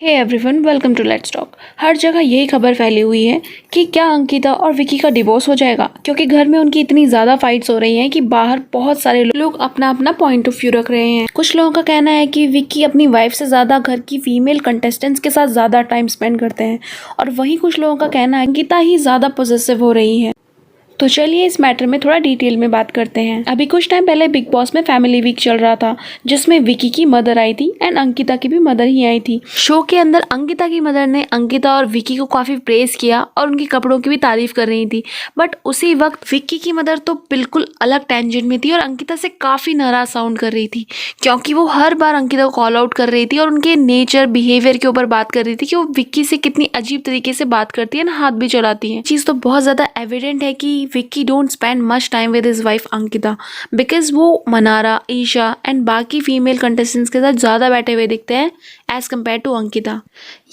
Hey everyone, welcome to let's talk. हर जगह यही खबर फैली हुई है कि क्या अंकिता और विकी का डिवोर्स हो जाएगा, क्योंकि घर में उनकी इतनी ज़्यादा फाइट्स हो रही हैं कि बाहर बहुत सारे लोग अपना अपना पॉइंट ऑफ व्यू रख रहे हैं। कुछ लोगों का कहना है कि विकी अपनी वाइफ से ज़्यादा घर की फीमेल कंटेस्टेंट्स के साथ ज़्यादा टाइम स्पेंड करते हैं, और वहीं कुछ लोगों का कहना है अंकिता ही ज़्यादा पॉसेसिव हो रही है। तो चलिए इस मैटर में थोड़ा डिटेल में बात करते हैं। अभी कुछ टाइम पहले बिग बॉस में फैमिली वीक चल रहा था, जिसमें विकी की मदर आई थी एंड अंकिता की भी मदर ही आई थी। शो के अंदर अंकिता की मदर ने अंकिता और विकी को काफी प्रेज किया और उनके कपड़ों की भी तारीफ कर रही थी। बट उसी वक्त विकी की मदर तो बिल्कुल अलग टेंशन में थी और अंकिता से काफी नाराज साउंड कर रही थी, क्योंकि वो हर बार अंकिता को कॉल आउट कर रही थी और उनके नेचर बिहेवियर के ऊपर बात कर रही थी कि वो विक्की से कितनी अजीब तरीके से बात करती है ना, हाथ भी चलाती है। चीज तो बहुत ज्यादा एविडेंट है कि Vicky don't spend much time with his wife Ankita, because वो मनारा, ईशा एंड बाकी फीमेल कंटेस्टेंट्स के साथ ज़्यादा बैठे हुए दिखते हैं एज कम्पेयर टू अंकिता।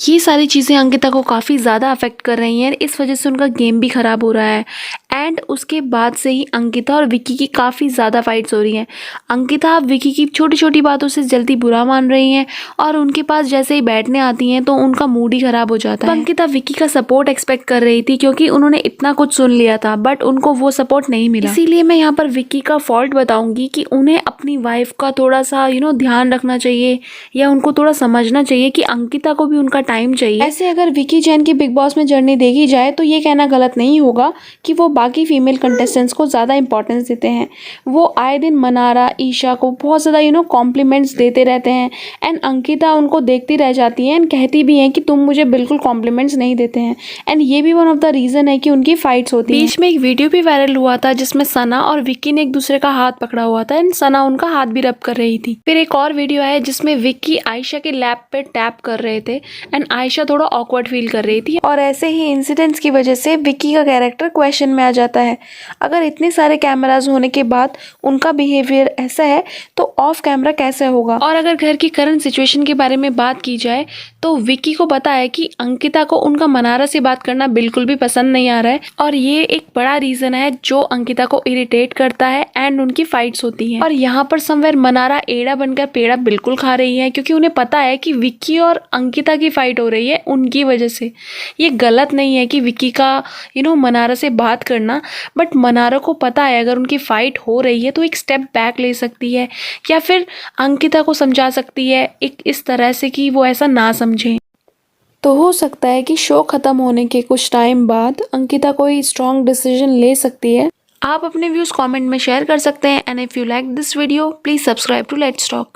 ये सारी चीज़ें अंकिता को काफ़ी ज़्यादा अफेक्ट कर रही हैं, इस वजह से उनका गेम भी ख़राब हो रहा है। एंड उसके बाद से ही अंकिता और विक्की की काफ़ी ज़्यादा फाइट्स हो रही हैं। अंकिता विक्की की छोटी छोटी बातों से जल्दी बुरा मान रही हैं और उनके पास जैसे ही बैठने आती हैं तो उनका मूड ही ख़राब हो जाता है। अंकिता विक्की का सपोर्ट एक्सपेक्ट कर रही थी, क्योंकि उन्होंने इतना कुछ सुन लिया था, बट उनको वो सपोर्ट नहीं मिला। इसीलिए मैं यहाँ पर विक्की का फॉल्ट बताऊंगी कि उन्हें अपनी वाइफ का थोड़ा सा ध्यान रखना चाहिए, या उनको थोड़ा समझना चाहिए कि अंकिता को भी उनका टाइम चाहिए। ऐसे अगर विक्की जैन की बिग बॉस में जर्नी देखी जाए तो ये कहना गलत नहीं होगा कि वो बाकी फीमेल कंटेस्टेंट्स को ज़्यादा इंपॉर्टेंस देते हैं। वो आए दिन मनारा, ईशा को बहुत ज़्यादा कॉम्प्लीमेंट्स देते रहते हैं एंड अंकिता उनको देखती रह जाती है एंड कहती भी हैं कि तुम मुझे बिल्कुल कॉम्प्लीमेंट्स नहीं देते हैं। एंड ये भी वन ऑफ द रीज़न है कि उनकी फाइट्स होती है। बीच में एक वीडियो भी वायरल हुआ था जिसमें सना और विक्की ने एक दूसरे का हाथ पकड़ा हुआ था एंड सना उनका हाथ भी रब कर रही थी। फिर एक और वीडियो है जिसमें विक्की आयशा के लैप पे टैप कर रहे थे एंड आयशा थोड़ा ऑकवर्ड फील कर रही थी, और ऐसे ही इंसिडेंट्स की वजह से विक्की का कैरेक्टर क्वेश्चन में आ जाता है। अगर इतने सारे कैमराज होने के बाद उनका बिहेवियर ऐसा है तो ऑफ कैमरा कैसे होगा। और अगर घर की करंट सिचुएशन के बारे में बात की जाए तो विक्की को पता है कि अंकिता को उनका मनारा से बात करना बिल्कुल भी पसंद नहीं आ रहा है, और ये एक बड़ा रीजन है जो अंकिता को इरिटेट करता है एंड उनकी फाइट्स होती हैं। और यहाँ पर समवेयर मनारा एड़ा बनकर पेड़ा बिल्कुल खा रही है, क्योंकि उन्हें पता है कि विक्की और अंकिता की फाइट हो रही है उनकी वजह से। ये गलत नहीं है कि विक्की का मनारा से बात करना, बट मनारा को पता है अगर उनकी फाइट हो रही है तो एक स्टेप बैक ले सकती है, या फिर अंकिता को समझा सकती है एक इस तरह से कि वो ऐसा ना समझे। तो हो सकता है कि शो खत्म होने के कुछ टाइम बाद अंकिता कोई स्ट्रॉन्ग डिसीजन ले सकती है। आप अपने व्यूज कमेंट में शेयर कर सकते हैं, and if you like this video please subscribe to let's talk.